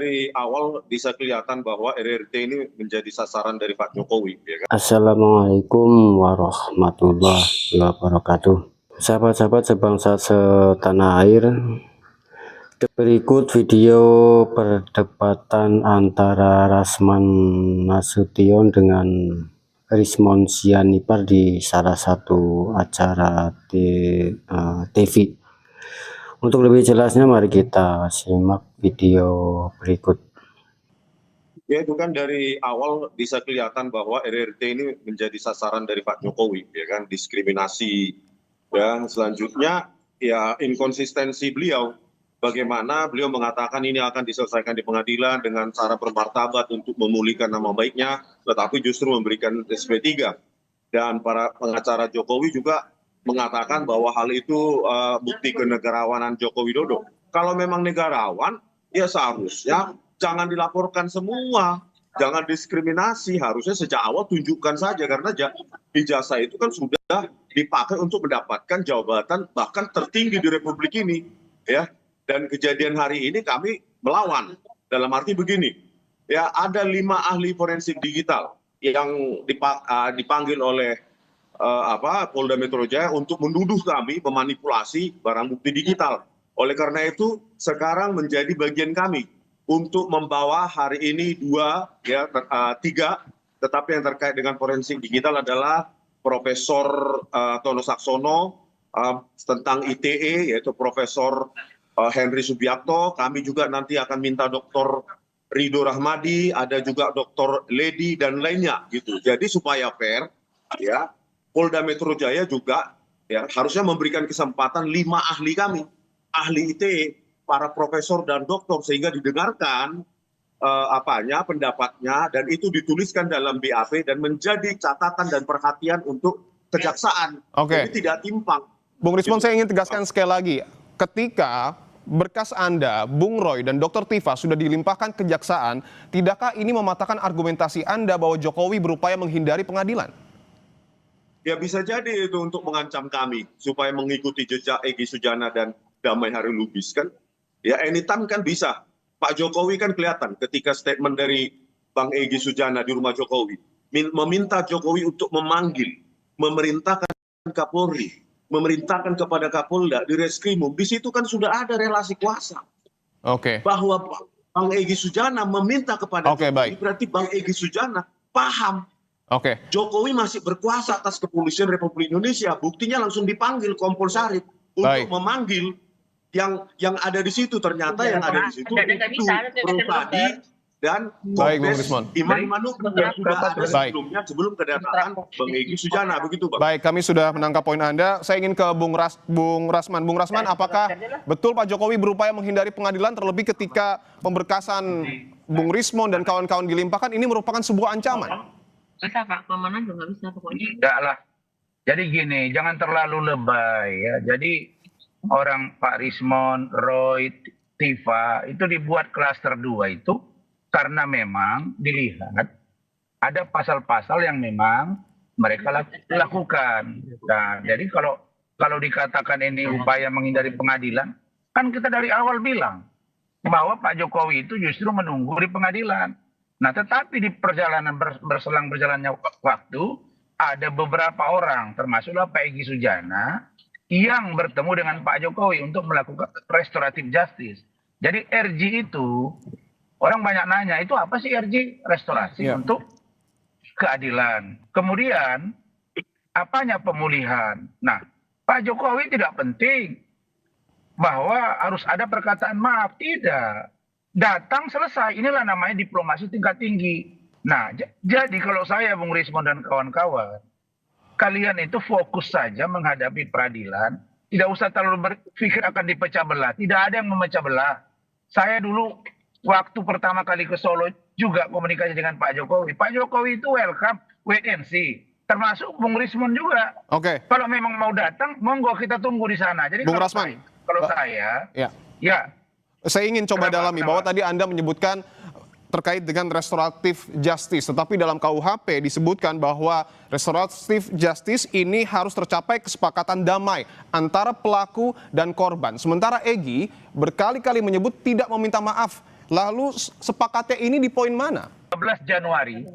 Dari awal bisa kelihatan bahwa RRT ini menjadi sasaran dari Pak Jokowi, ya kan? Assalamualaikum warahmatullahi wabarakatuh. Sahabat-sahabat sebangsa setanah air, berikut video perdebatan antara Rasman Nasution dengan Rismon Sianipar di salah satu acara TV. Untuk lebih jelasnya mari kita simak video berikut. Ya itu kan dari awal bisa kelihatan bahwa RRT ini menjadi sasaran dari Pak Jokowi, ya kan, diskriminasi. Dan selanjutnya ya inkonsistensi beliau, bagaimana beliau mengatakan ini akan diselesaikan di pengadilan dengan cara bermartabat untuk memulihkan nama baiknya, tetapi justru memberikan SP3. Dan para pengacara Jokowi juga mengatakan bahwa hal itu bukti kenegarawanan Joko Widodo. Kalau memang negarawan, ya seharusnya jangan dilaporkan semua, jangan diskriminasi, harusnya sejak awal tunjukkan saja, karena ijazah itu kan sudah dipakai untuk mendapatkan jabatan bahkan tertinggi di Republik ini, ya. Dan kejadian hari ini kami melawan, dalam arti begini, ya ada 5 ahli forensik digital yang dipanggil oleh Polda Metro Jaya untuk menuduh kami memanipulasi barang bukti digital. Oleh karena itu sekarang menjadi bagian kami untuk membawa hari ini 3, tetapi yang terkait dengan forensik digital adalah Profesor Tono Saksono tentang ITE, yaitu Profesor Henry Subiakto. Kami juga nanti akan minta Dr. Rido Rahmadi, ada juga Dr. Ledi dan lainnya gitu. Jadi supaya fair, ya Polda Metro Jaya juga ya harusnya memberikan kesempatan 5 ahli kami, ahli ITE, para profesor dan doktor, sehingga didengarkan pendapatnya, dan itu dituliskan dalam BAP dan menjadi catatan dan perhatian untuk kejaksaan. Oke. Jadi tidak timpang. Bung Rismon, saya ingin tegaskan sekali lagi, ketika berkas Anda, Bung Roy, dan Dr. Tifa sudah dilimpahkan kejaksaan, tidakkah ini mematahkan argumentasi Anda bahwa Jokowi berupaya menghindari pengadilan? Ya bisa jadi itu untuk mengancam kami supaya mengikuti jejak Egy Sujana dan Damai Hari Lubis kan. Ya anytime kan bisa. Pak Jokowi kan kelihatan ketika statement dari Bang Egy Sujana di rumah Jokowi meminta Jokowi untuk memanggil, memerintahkan Kapolri, memerintahkan kepada Kapolda di Reskrimum. Di situ kan sudah ada relasi kuasa. Oke. Bahwa Bang Egy Sujana meminta kepada Jokowi, baik. berarti Bang Egy Sujana paham Oke. Jokowi masih berkuasa atas kepolisian Republik Indonesia. Buktinya langsung dipanggil Kompol Sarip untuk memanggil yang ada di situ. Ternyata yang ada di situ itu Protadi dan Kombes Iman Manuka yang sudah ada sebelumnya, sebelum kedatangan Bang Egy Sujana. Begitu, Bang. Baik, kami sudah menangkap poin Anda. Saya ingin ke Bung Rasman. Bung Rasman, apakah betul Pak Jokowi berupaya menghindari pengadilan, terlebih ketika pemberkasan Bung Rismon dan kawan-kawan dilimpahkan, ini merupakan sebuah ancaman? Bisa Pak, keamanan juga bisa pokoknya. Enggak lah. Jadi gini, jangan terlalu lebay ya. Jadi orang Pak Rismon, Roy, Tifa itu dibuat klaster 2 itu karena memang dilihat ada pasal-pasal yang memang mereka lakukan. Nah, jadi kalau dikatakan ini upaya menghindari pengadilan, kan kita dari awal bilang bahwa Pak Jokowi itu justru menunggu di pengadilan. Nah, tetapi di perjalanan berjalannya waktu, ada beberapa orang, termasuklah Pak Egy Sujana, yang bertemu dengan Pak Jokowi untuk melakukan restoratif justice. Jadi RJ itu, orang banyak nanya, itu apa sih RJ? Restorasi untuk keadilan. Kemudian, apanya pemulihan? Nah, Pak Jokowi tidak penting bahwa harus ada perkataan maaf, tidak. Datang selesai, inilah namanya diplomasi tingkat tinggi. Nah, jadi kalau saya, Bung Rismon dan kawan-kawan, kalian itu fokus saja menghadapi peradilan, tidak usah terlalu berpikir akan dipecah belah. Tidak ada yang memecah belah. Saya dulu waktu pertama kali ke Solo juga komunikasi dengan Pak Jokowi. Pak Jokowi itu welcome, wait and see. Termasuk Bung Rismon juga. Oke. Kalau memang mau datang, monggo kita tunggu di sana. Jadi Bung Rasman, kalau saya, ya. Saya ingin coba dalami bahwa tadi Anda menyebutkan terkait dengan restoratif justice, tetapi dalam KUHP disebutkan bahwa restoratif justice ini harus tercapai kesepakatan damai antara pelaku dan korban. Sementara Egy berkali-kali menyebut tidak meminta maaf Lalu sepakatnya ini di poin mana? 15 Januari,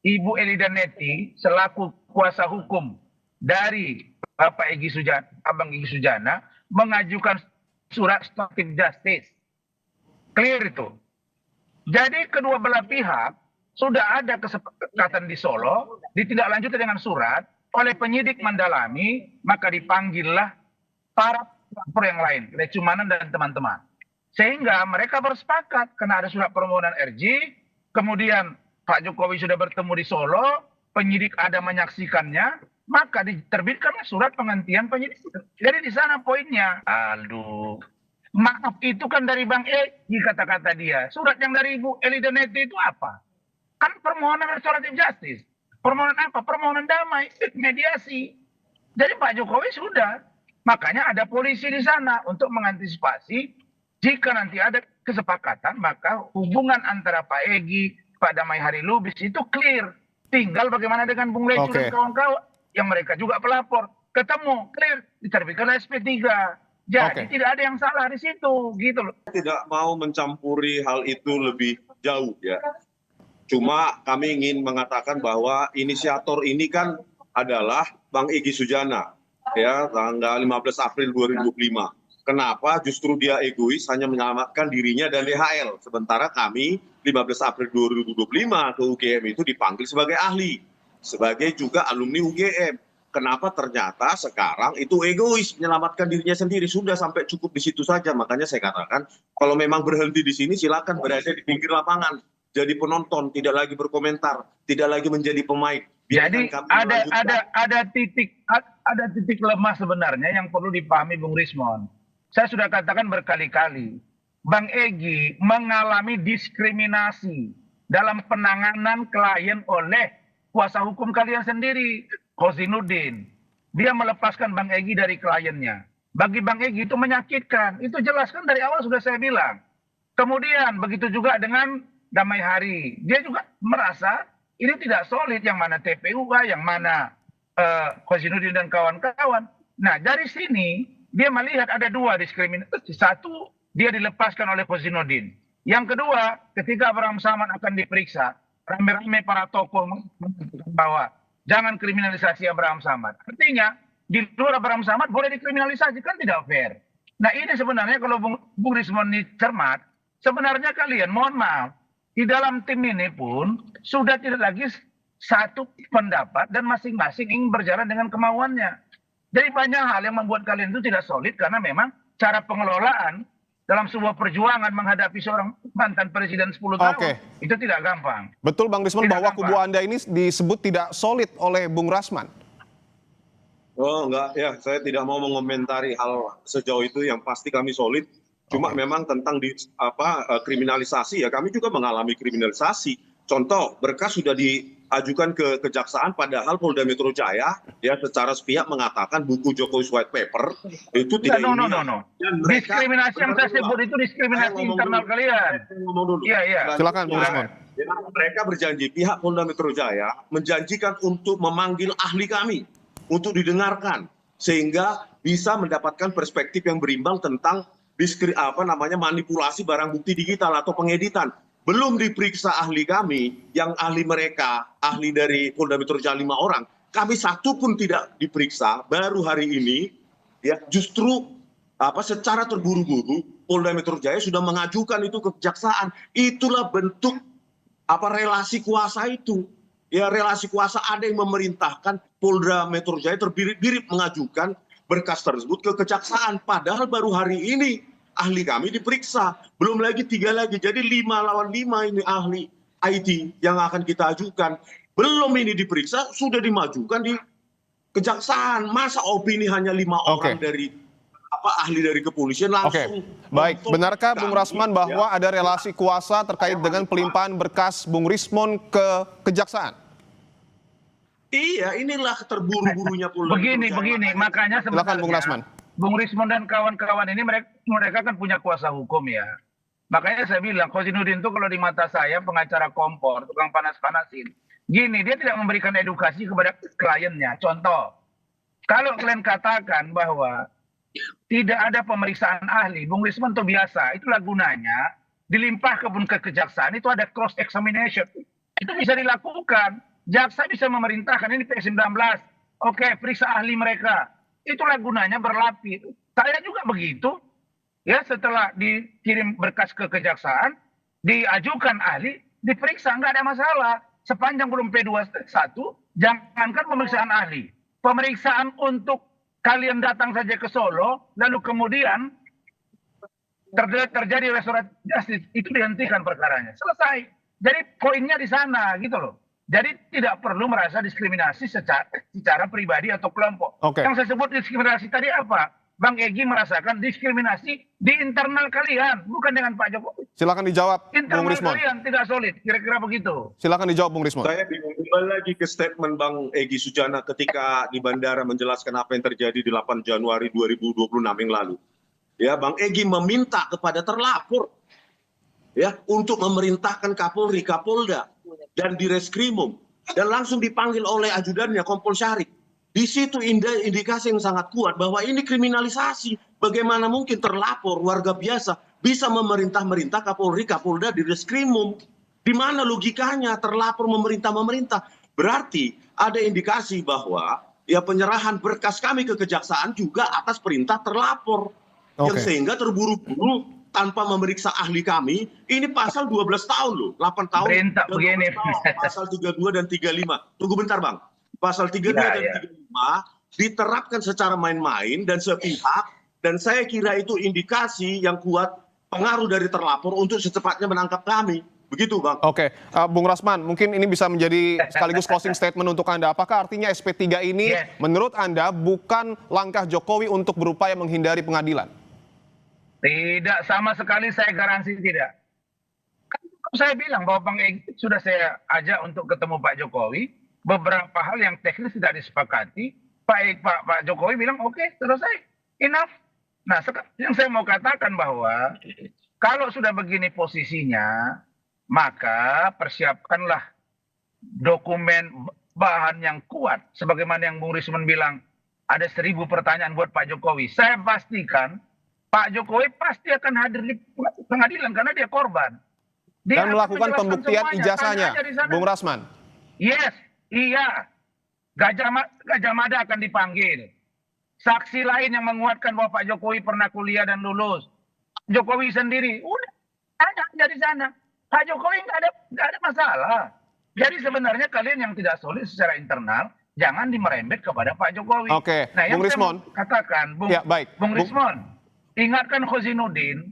Ibu Elida Neti selaku kuasa hukum dari Bapak Egy Sujana, Abang Egy Sujana, mengajukan surat obstructive justice. Clear itu. Jadi kedua belah pihak sudah ada kesepakatan di Solo, ditindaklanjuti dengan surat oleh penyidik mendalami, maka dipanggillah para pelapor yang lain, Lecumanan dan teman-teman. Sehingga mereka bersepakat karena ada surat permohonan RJ, kemudian Pak Jokowi sudah bertemu di Solo, penyidik ada menyaksikannya, maka diterbitkanlah surat penghentian penyidik. Jadi di sana poinnya. Aduh, maaf itu kan dari Bang Egy kata-kata dia. Surat yang dari Ibu Elida Neti itu apa? Kan permohonan restoratif justice. Permohonan apa? Permohonan damai, mediasi. Jadi Pak Jokowi sudah. Makanya ada polisi di sana untuk mengantisipasi jika nanti ada kesepakatan, maka hubungan antara Pak Egy, Pak Damai Hari Lubis itu clear. Tinggal bagaimana dengan Bung Lecu dan kawan-kawan yang mereka juga pelapor. Ketemu, clear, diterbitkan SP3. Jadi tidak ada yang salah di situ, gitu loh. Tidak mau mencampuri hal itu lebih jauh ya. Cuma kami ingin mengatakan bahwa inisiator ini kan adalah Bang Egy Sujana ya, tanggal 15 April 2025. Kenapa justru dia egois hanya menyelamatkan dirinya dan DHL. Sementara kami 15 April 2025 ke UGM itu dipanggil sebagai ahli. Sebagai juga alumni UGM. Kenapa ternyata sekarang itu egois menyelamatkan dirinya sendiri. Sudah sampai cukup di situ saja. Makanya saya katakan kalau memang berhenti di sini silakan berada di pinggir lapangan. Jadi penonton, tidak lagi berkomentar, tidak lagi menjadi pemain. Jadi ada titik lemah sebenarnya yang perlu dipahami Bung Rismon. Saya sudah katakan berkali-kali, Bang Egy mengalami diskriminasi dalam penanganan klien oleh kuasa hukum kalian sendiri, Kozinuddin. Dia melepaskan Bang Egy dari kliennya. Bagi Bang Egy itu menyakitkan. Itu jelas kan dari awal sudah saya bilang. Kemudian begitu juga dengan Damai Hari. Dia juga merasa ini tidak solid, yang mana TPU, yang mana Kozinuddin dan kawan-kawan. Nah dari sini dia melihat ada dua diskriminasi. Satu, dia dilepaskan oleh Kozinuddin. Yang kedua, ketika Abraham Samad akan diperiksa, rame-rame para tokoh mengatakan bahwa jangan kriminalisasi Abraham Samad. Artinya, di luar Abraham Samad boleh dikriminalisasi, kan tidak fair. Nah ini sebenarnya kalau Bung Rismon ini cermat, sebenarnya kalian, mohon maaf, di dalam tim ini pun sudah tidak lagi satu pendapat dan masing-masing ingin berjalan dengan kemauannya. Jadi banyak hal yang membuat kalian itu tidak solid karena memang cara pengelolaan dalam sebuah perjuangan menghadapi seorang mantan presiden 10 tahun itu tidak gampang. Betul Bang Rismon bahwa kubu Anda ini disebut tidak solid oleh Bung Rasman. Oh enggak ya, saya tidak mau mengomentari hal sejauh itu. Yang pasti kami solid. Cuma memang tentang kriminalisasi ya, kami juga mengalami kriminalisasi. Contoh, berkas sudah diajukan ke kejaksaan, padahal Polda Metro Jaya ya secara sepihak mengatakan buku Jokowi's White Paper itu tidak No. Diskriminasi yang saya sebut itu diskriminasi internal kalian. Iya. Silakan Bung Rismon. Mereka berjanji, pihak Polda Metro Jaya menjanjikan untuk memanggil ahli kami untuk didengarkan sehingga bisa mendapatkan perspektif yang berimbang tentang manipulasi barang bukti digital atau pengeditan. Belum diperiksa ahli kami, yang ahli mereka, ahli dari Polda Metro Jaya 5 orang, kami satu pun tidak diperiksa. Baru hari ini, ya justru secara terburu-buru Polda Metro Jaya sudah mengajukan itu ke kejaksaan. Itulah bentuk relasi kuasa itu. Ya relasi kuasa, ada yang memerintahkan Polda Metro Jaya terbirit-birit mengajukan berkas tersebut ke kejaksaan. Padahal baru hari ini ahli kami diperiksa, belum lagi 3 lagi, jadi 5 lawan 5 ini ahli IT yang akan kita ajukan. Belum ini diperiksa, sudah dimajukan di kejaksaan. Masa opini hanya 5 orang dari ahli dari kepolisian langsung. Baik, benarkah Bung Rasman bahwa ada relasi kuasa terkait dengan pelimpahan berkas Bung Rismon ke kejaksaan? Iya, inilah terburu-burunya Polda. Begini, makanya silakan Bung Rasman. Bung Rismon dan kawan-kawan ini mereka kan punya kuasa hukum ya. Makanya saya bilang Kozinuddin itu kalau di mata saya pengacara kompor, tukang panas-panasin. Gini, dia tidak memberikan edukasi kepada kliennya. Contoh, kalau kalian katakan bahwa tidak ada pemeriksaan ahli, Bung Rismon itu biasa, itulah gunanya dilimpahkan ke kejaksaan itu ada cross examination. Itu bisa dilakukan. Jaksa bisa memerintahkan ini P19. Oke, periksa ahli mereka. Itulah gunanya berlapis. Saya juga begitu. Ya, setelah dikirim berkas ke kejaksaan, diajukan ahli, diperiksa, nggak ada masalah. Sepanjang belum P21, jangankan pemeriksaan ahli. Pemeriksaan untuk kalian datang saja ke Solo, lalu kemudian terjadi restoratif justice, itu dihentikan perkaranya. Selesai. Jadi poinnya di sana gitu loh. Jadi tidak perlu merasa diskriminasi secara pribadi atau kelompok. Oke. Yang saya sebut diskriminasi tadi apa? Bang Egy merasakan diskriminasi di internal kalian, bukan dengan Pak Jokowi. Silakan dijawab, Bung Internal Rismon. kalian tidak solid, kira-kira begitu. Silakan dijawab, Bung Rismon. Saya bingung kembali lagi ke statement Bang Egy Sujana ketika di bandara menjelaskan apa yang terjadi di 8 Januari 2026 yang lalu. Ya, Bang Egy meminta kepada terlapor ya untuk memerintahkan Kapolri, Kapolda dan Direskrimum dan langsung dipanggil oleh ajudannya Kompol Syarif. Di situ indikasi yang sangat kuat bahwa ini kriminalisasi. Bagaimana mungkin terlapor warga biasa bisa memerintah Kapolri, Kapolda, Direskrimum? Di mana logikanya terlapor memerintah? Berarti ada indikasi bahwa ya penyerahan berkas kami ke kejaksaan juga atas perintah terlapor. Yang sehingga terburu-buru tanpa memeriksa ahli kami, ini pasal 12 tahun loh, 8 tahun. Perintah begini. Pasal 32 dan 35. Tunggu bentar Bang. Pasal 32 dan 35 diterapkan secara main-main dan sepihak, dan saya kira itu indikasi yang kuat pengaruh dari terlapor untuk secepatnya menangkap kami. Begitu Bang. Oke, Bung Rasman, mungkin ini bisa menjadi sekaligus closing statement untuk Anda. Apakah artinya SP3 ini menurut Anda bukan langkah Jokowi untuk berupaya menghindari pengadilan? Tidak, sama sekali saya garansi tidak. Kan saya bilang bahwa Bang Egy sudah saya ajak untuk ketemu Pak Jokowi. Beberapa hal yang teknis tidak disepakati. Pak Jokowi bilang oke, selesai, enough. Nah, yang saya mau katakan bahwa kalau sudah begini posisinya, maka persiapkanlah dokumen bahan yang kuat. Sebagaimana yang Bung Rismon bilang, ada 1000 pertanyaan buat Pak Jokowi. Saya pastikan Pak Jokowi pasti akan hadir di pengadilan karena dia korban. Dia dan melakukan pembuktian semuanya. ijazahnya, Bung Rasman. Yes, iya. Gajah Mada akan dipanggil. Saksi lain yang menguatkan bahwa Pak Jokowi pernah kuliah dan lulus. Jokowi sendiri, udah ada dari sana. Pak Jokowi nggak ada masalah. Jadi sebenarnya kalian yang tidak solid secara internal, jangan dimerembet kepada Pak Jokowi. Oke, nah, yang Bung Rismon. saya mau katakan, Bung Rismon, ingatkan Khosinuddin,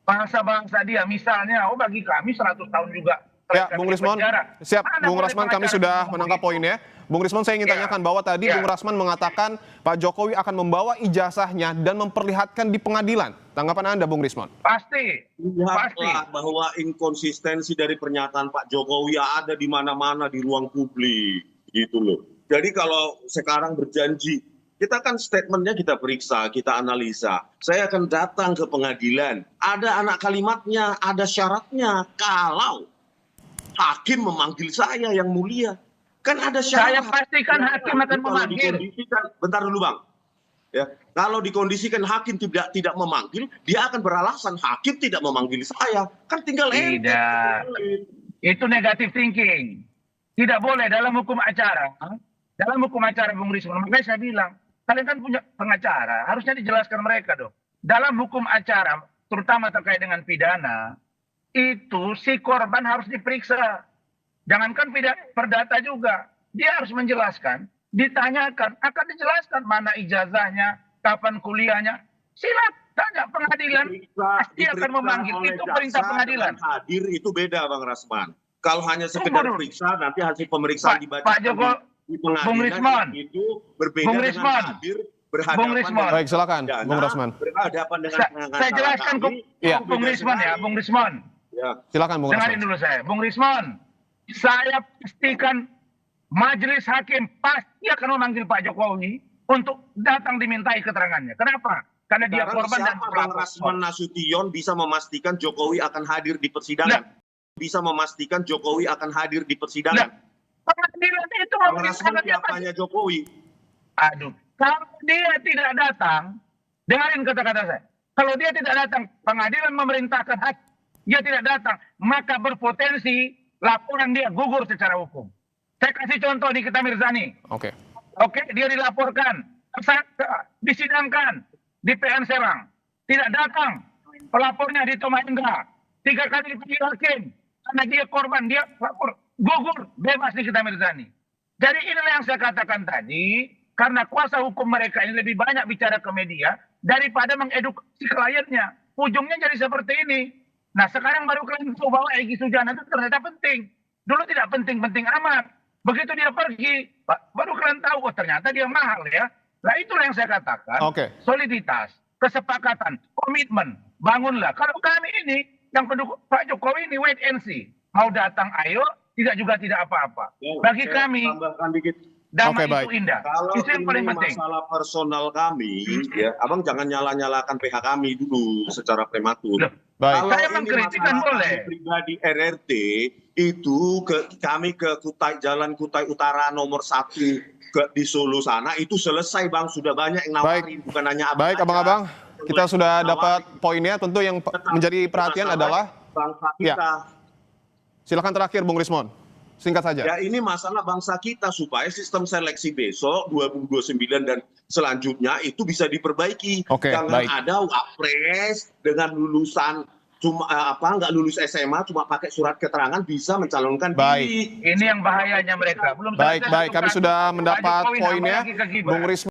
bangsa-bangsa dia, misalnya, bagi kami 100 tahun juga. Ya, Bung Rismon, siap. Bung Rasman, kami sudah menangkap poinnya. Bung Rismon, saya ingin tanyakan bahwa tadi Bung Rasman mengatakan Pak Jokowi akan membawa ijazahnya dan memperlihatkan di pengadilan. Tanggapan Anda, Bung Rismon? Pasti. Lihatlah bahwa inkonsistensi dari pernyataan Pak Jokowi ada di mana-mana di ruang publik, gitu loh. Jadi kalau sekarang berjanji, kita kan statementnya kita periksa, kita analisa. Saya akan datang ke pengadilan. Ada anak kalimatnya, ada syaratnya. Kalau hakim memanggil saya yang mulia, kan ada syarat. Saya pastikan hakim akan memanggil. Bentar dulu Bang. Ya, kalau dikondisikan hakim tidak memanggil, dia akan beralasan hakim tidak memanggil saya. Kan tinggal tidak. Itu negative thinking. Tidak boleh dalam hukum acara. Dalam hukum acara Bung Rismon, makanya saya bilang, kalian kan punya pengacara, harusnya dijelaskan mereka dong. Dalam hukum acara, terutama terkait dengan pidana, itu si korban harus diperiksa. Jangankan perdata juga. Dia harus menjelaskan, ditanyakan, akan dijelaskan mana ijazahnya, kapan kuliahnya. Silakan tanya pengadilan, pasti akan memanggil. Itu perintah pengadilan. Hadir itu beda Bang Rasman. Kalau hanya sekedar periksa, nanti hasil pemeriksaan dibaca di pengadilan, Bung Rismon, itu berbeda dengan hadir berhadapan. Bung Rismon. Baik, silakan, Bung Rasman. Berhadapan dengan saya jelaskan ke Bung Rismon ya, Bung Rismon. Ya. Silakan Bung Rasman. Dengarin dulu saya, Bung Rismon. Saya pastikan majelis hakim pasti akan memanggil Pak Jokowi untuk datang dimintai keterangannya. Kenapa? Karena dia korban dan Bang Rasman Nasution bisa memastikan Jokowi akan hadir di persidangan. Bisa memastikan Jokowi akan hadir di persidangan. Pengadilan itu Bang Rasman siapanya Jokowi. Aduh, kalau dia tidak datang, dengarin kata-kata saya. Kalau dia tidak datang, pengadilan memerintahkan hakim dia tidak datang, maka berpotensi laporan dia gugur secara hukum. Saya kasih contoh nih kita Mirzani. Oke. Oke, dia dilaporkan, disidangkan di PN Serang. Tidak datang, pelapornya di Tomahendra. 3 kali dipanggil hakim. Karena dia korban, dia lapor. Gugur, bebas nih kita Mirzani. Jadi inilah yang saya katakan tadi, karena kuasa hukum mereka ini lebih banyak bicara ke media daripada mengedukasi kliennya. Ujungnya jadi seperti ini. Nah sekarang baru kalian tahu bahwa Egy Sujana itu ternyata penting. Dulu tidak penting-penting amat. Begitu dia pergi, baru kalian tahu, oh ternyata dia mahal ya. Nah itulah yang saya katakan, soliditas, kesepakatan, komitmen, bangunlah. Kalau kami ini, yang pendukung Pak Jokowi ini wait and see. Mau datang ayo, tidak juga tidak apa-apa. Bagi kami, tambahkan dikit. damai baik. itu indah. Kalau Itu yang paling ini penting. masalah personal kami, ya, abang jangan nyala-nyalakan PH kami dulu secara prematur. Loh, Baik. Kalau Saya ini mengkritik masalah kan boleh. kami pribadi RRT itu kami ke Jalan Kutai Utara nomor 1 di Solo sana itu selesai bang, sudah banyak yang nawarin, bukan hanya abang. Baik, aja. abang-abang, kita sudah Nawarin. dapat poinnya. Tentu yang menjadi perhatian Masalah adalah, bangsa kita. silakan terakhir Bung Rismon, singkat saja. Ya ini masalah bangsa kita supaya sistem seleksi besok 2029 dan selanjutnya itu bisa diperbaiki. Oke, Jangan baik. ada wapres dengan lulusan cuma nggak lulus SMA cuma pakai surat keterangan bisa mencalonkan Baik. diri. Ini yang bahayanya mereka. Belum Baik, selesai baik. satu Kami kasus. sudah Pak mendapat Jokowi nambah poinnya. lagi ke Gibran. Bung Rismon.